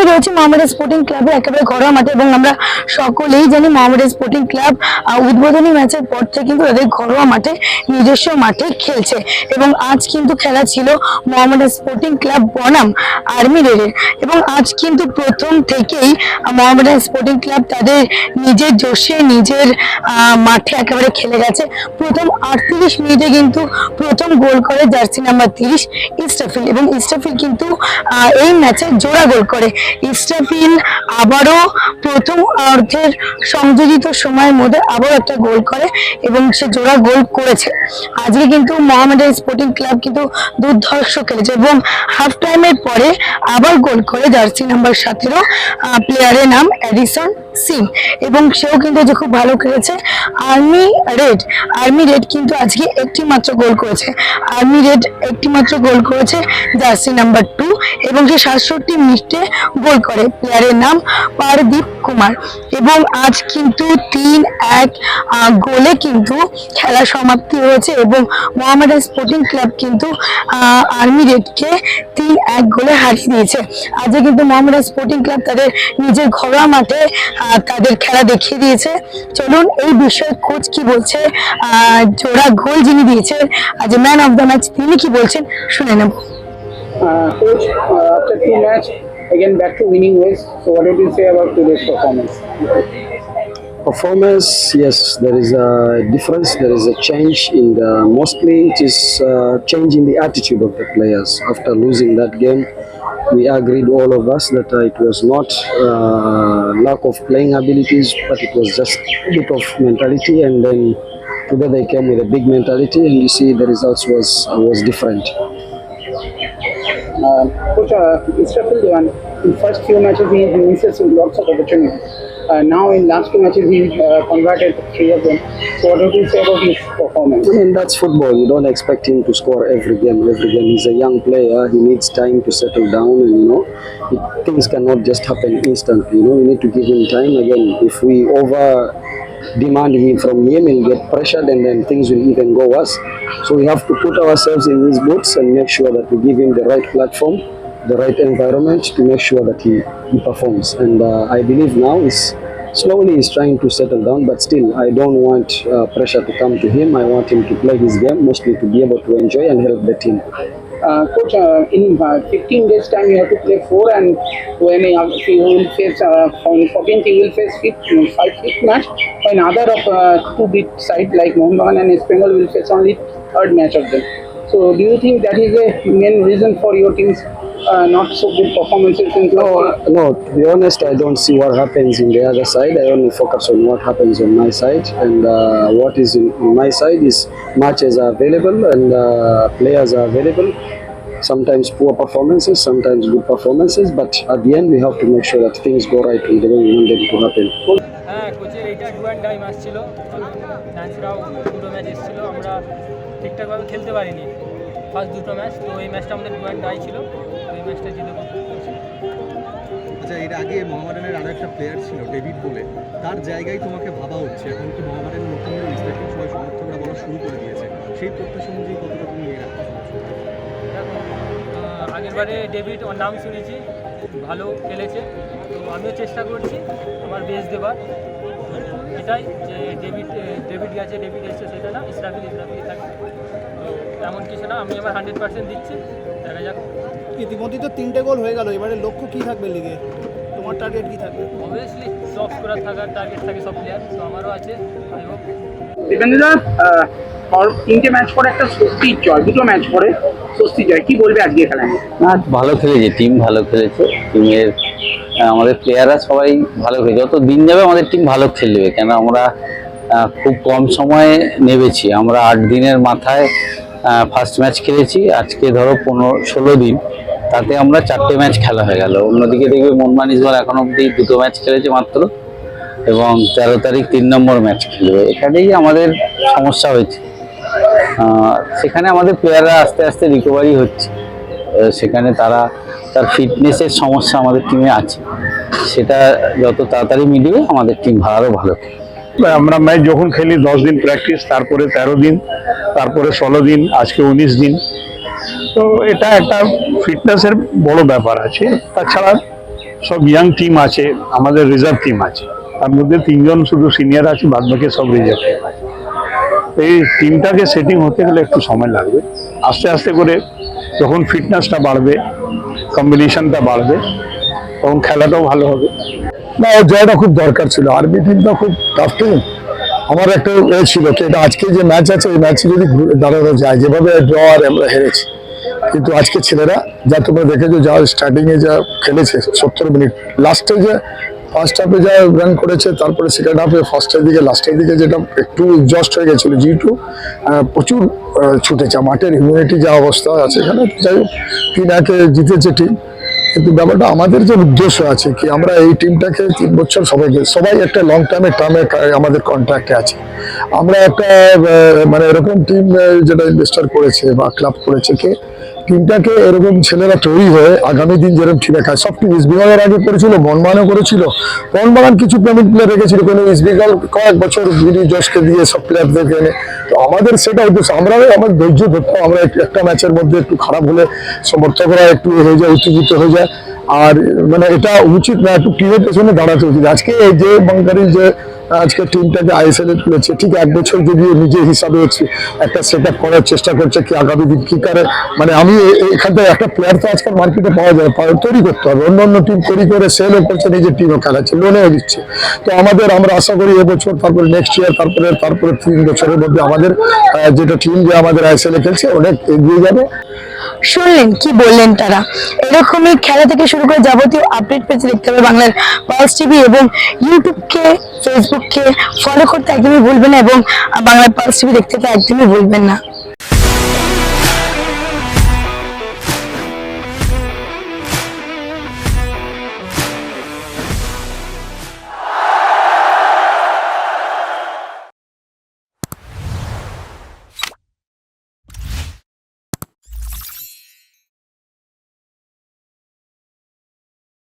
রয়েছে মোহামেডান স্পোর্টিং ক্লাবের একেবারে ঘরোয়া মাঠে এবং আমরা সকলেই জানি মোহামেডান স্পোর্টিং ক্লাব উদ্বোধনী ম্যাচের পর থেকে কিন্তু তাদের ঘরোয়া মাঠে নিজস্ব মাঠে খেলছে এবং আজ কিন্তু খেলা ছিল মোহামেডান স্পোর্টিং ক্লাব বনাম আর্মি রেডের এবং আজ কিন্তু প্রথম থেকেই মোহামেডান স্পোর্টিং ক্লাব তাদের নিজের জোশে নিজের মাঠে একেবারে খেলে গেছে। প্রথম 38 মিনিটে কিন্তু প্রথম গোল করে জার্সি নাম্বার 30 ইস্টাফিল এবং ইস্টাফিল কিন্তু এই ম্যাচে জোড়া গোল করে। ইস্টাফিল আবারও প্রথম অর্ধের সংযোজিত সময়ের মধ্যে আবার একটা গোল করে এবং সে জোড়া গোল করেছে। আজকে কিন্তু মোহামেডান স্পোর্টিং ক্লাব কিন্তু দুর্ধর্ষ খেলেছে এবং হাফ টাইমের পরে আবার গোল করে জার্সি নাম্বার 17 প্লেয়ারের নাম এডিসন সিং এবং সেও কিন্তু যে খুব ভালো খেলেছে। আর্মি রেড কিন্তু আজকে একটি মাত্র গোল করেছে। আর্মি রেড একটি মাত্র গোল করেছে জার্সি নাম্বার 2 এবং সে 67 মিনিটে গোল করে প্লেয়ারের নাম পারদীপ কুমার এবং আজ কিন্তু 3-1 গোলে কিন্তু খেলা সমাপ্তি হয়েছে এবং মোহামেডান স্পোর্টিং ক্লাব কিন্তু আর্মি রেডকে 3-1 গোলে হারিয়ে দিয়েছে। আজকে কিন্তু মোহামেডান স্পোর্টিং ক্লাব তাদের নিজের ঘরোয়া মাঠে তাদের খেলা দেখিয়ে দিয়েছে। চলুন এই বিষয়ে কোচ কি বলছে, জোড়া গোল যিনি দিয়েছেন আজ ম্যান অফ দ্য ম্যাচ তিনি কি বলছেন শুনে নেব। Coach, after 2 match, again back to winning ways. So what did you say about today's performance? Performance, yes, there is a difference. There is a change in the. Mostly, it is change in the attitude of the players. After losing that game, we agreed all of us that it was not lack of playing abilities, but it was just a bit of mentality. And then today they came with a big mentality, and you see the results was different. Coach, Istrafil, in first few matches he misses lots of opportunities. Now in last 2 matches he converted 3 of them. So what do you say about his performance? I mean, that's football. You don't expect him to score every game. Every game, he's a young player. He needs time to settle down, and things cannot just happen instantly. We need to give him time. Again, if we over demand from him, he'll get pressured, and then things will even go worse. So we have to put ourselves in his boots and make sure that we give him the right platform, the right environment to make sure that he performs. And I believe now slowly he's trying to settle down, but still I don't want pressure to come to him. I want him to play his game, mostly to be able to enjoy and help the team. Coach, in 15 days time you have to play 4, and when he will face on 14th he will face 5th match. When other of 2 big sides like Mohun and East Bengal will face only 3rd match of them. So do you think that is a main reason for your team's not so good performances in No, to be honest, I don't see what happens in the other side. I only focus on what happens on my side, and what is in my side is matches are available and players are available. Sometimes poor performances, sometimes good performances, but at the end we have to make sure that things go right in the way we want them to happen. হ্যাঁ, কোচের এইটা do and dye match ছিল। ম্যাচটাও 2টো match এসেছিলো, আমরা ঠিকঠাকভাবে খেলতে পারিনি first 2টো match. তো এই ম্যাচটা আমাদের ডু অ্যান্ড ডাই ছিল, তো এই ম্যাচটা জিতে পারছি। আচ্ছা, এর আগে মোহামেডানের আরও একটা প্লেয়ার ছিল ডেভিড বলে, তার জায়গায় তোমাকে ভাবা হচ্ছে। এখন কি মোহামেডানের নতুন ইস্টাফিল সবাই সমর্থকরা বলা শুরু করে দিয়েছে, সেই প্রত্যাশা অনুযায়ী কতটা তুমি নিয়ে রাখতে চাচ্ছো? আগেরবারে ডেভিড ওর নাম শুনেছি, ভালো খেলেছে, তো আমিও চেষ্টা করছি আমার বেস্ট দেবার। এটাই যে ডেভিড গেছে, ডেভিড এসছে সেটা না, ইসরাফিল থাকবে, তো এমন কিছু না, আমি আমার 100% দিচ্ছি, দেখা যাক। ইতিমধ্যেই তো 3টে গোল হয়ে গেল, এবারে লক্ষ্য কী থাকবে লিগে? তোমার টার্গেট কী থাকবে? অবভিয়াসলি টপ স্কোরার থাকার টার্গেট থাকে সব প্লেয়ার, তো আমারও আছে। আই হোপ দেবেন্দ্রদা, 3টে ম্যাচ পরে একটা স্বস্তির জয়, 2টো ম্যাচ পরে স্বস্তির জয়, কি বলবে আজকে খেলায়? না, ভালো খেলেছে টিম, ভালো খেলেছে টিমের, আমাদের প্লেয়াররা সবাই ভালো খেলেছে। যত দিন যাবে আমাদের টিম ভালো খেলবে, কেন আমরা খুব কম সময়ে নেমেছি। আমরা 8 দিনের মাথায় ফার্স্ট ম্যাচ খেলেছি, আজকে ধরো 15-16 দিন, তাতে আমরা 4টে ম্যাচ খেলা হয়ে গেল। অন্যদিকে দেখবে মোহনবাগান ইস্টবেঙ্গল এখন অবধি 2টো ম্যাচ খেলেছে মাত্র, এবং 13 তারিখ 3 নম্বর ম্যাচ খেলবে। এখানেই আমাদের সমস্যা হয়েছে, সেখানে আমাদের প্লেয়াররা আস্তে আস্তে রিকভারি হচ্ছে, সেখানে তার ফিটনেসের সমস্যা আমাদের টিমে আছে, সেটা যত তাড়াতাড়ি মিটবে আমাদের টিম আরও ভালো। আমরা ম্যাচ যখন খেলি 10 দিন প্র্যাকটিস, তারপরে 13 দিন, তারপরে 16 দিন, আজকে 19 দিন, তো এটা একটা ফিটনেসের বড় ব্যাপার আছে। তাছাড়া সব ইয়াং টিম আছে, আমাদের রিজার্ভ টিম আছে, তার মধ্যে 3 জন শুধু সিনিয়র আছে, বাদ বাকি সব রিজার্ভ টিম আছে। এই টিমটাকে সেটিং হতে গেলে একটু সময় লাগবে। আস্তে আস্তে করে যখন ফিটনেসটা বাড়বে, কম্বিনেশনটা বাড়বে, তখন খেলাটাও ভালো হবে। না, ও জয়টা খুব দরকার ছিল। আরবি টিমটা খুব টাফ টিম। আমার একটা ছিল কি, এটা আজকে যে ম্যাচ আছে ওই ম্যাচে যদি দাঁড়ানো যায়, যেভাবে ড্র আর আমরা হেরেছি, কিন্তু আজকে ছেলেরা যা তোমরা দেখেছো, যা স্টার্টিং এ যা খেলেছে 70 মিনিট, লাস্টে যে ফার্স্ট হাফে যা রান করেছে, তারপরে সেকেন্ড হাফে ফার্স্টের দিকে লাস্টের দিকে যেটা একটু এক্সস্ট হয়ে গেছিল জিটু, প্রচুর ছুটেছে। মাঠের ইমিউনিটি যা অবস্থা আছে এখানে, যাই হোক 3-1 জিতেছে টিম। কিন্তু ব্যাপারটা আমাদের যে উদ্দেশ্য আছে কি, আমরা এই টিমটাকে 3 বছর সবাই একটা লং টার্মে আমাদের কন্ট্রাক্টে আছে। আমরা একটা মানে এরকম টিম যেটা ইনভেস্টার করেছে বা ক্লাব করেছে, কে টিমটাকে এরকম ছেলেরা তৈরি হয়ে আগামী দিন যেরকম টিমে খায়। সব টিম ইস্ট বেঙ্গলের আগে করেছিল, মোহনবাগানও করেছিল। মোহনবাগান কিছু পেমেন্ট প্লেয়ার রেখেছিল, কিন্তু ইস্ট বেঙ্গল কয়েক বছর বিলি জসকে দিয়ে সব প্লেয়ারদেরকে এনে। তো আমাদের সেটা উদ্দেশ্য, আমরাও আমার ধৈর্য ধরতাম। আমরা একটা ম্যাচের মধ্যে একটু খারাপ হলে সমর্থকরা একটু হয়ে যায়, উত্তেজিত হয়ে যায়। আর মানে এটা উচিত না, একটু টিমের পেছনে দাঁড়াতে উচিত। আজকে এই যে বাঙ্গারি যে আজকে টিমটাকে আইএসএল এ তুলেছে, ঠিক 1 বছর যদি নিজে হিসাবে হচ্ছে একটা সেট আপ করার চেষ্টা করছে কি আগামী দিন কি করে। মানে আমি এখান থেকে একটা প্লেয়ার তো আজকাল মার্কেটে পাওয়া যায়, তৈরি করতে হবে। অন্য অন্য টিম তৈরি করে সেলও করছে, নিজের টিমও খেলাচ্ছে, লোনেও দিচ্ছে। তো আমরা আশা করি এবছর, তারপরে নেক্সট ইয়ার, তারপরে 3 বছরের মধ্যে আমাদের যেটা টিম যে আমাদের আইএসএল এ খেলছে অনেক এগিয়ে যাবে। শুনলেন কি বললেন তারা। এরকমই খেলা থেকে শুরু করে যাবতীয় আপডেট পেতে দেখতে হবে বাংলার পালস টিভি, এবং ইউটিউবকে, ফেসবুককে ফলো করতে একদমই ভুলবেন না, এবং বাংলার পালস টিভি দেখতে তো একদমই ভুলবেন না।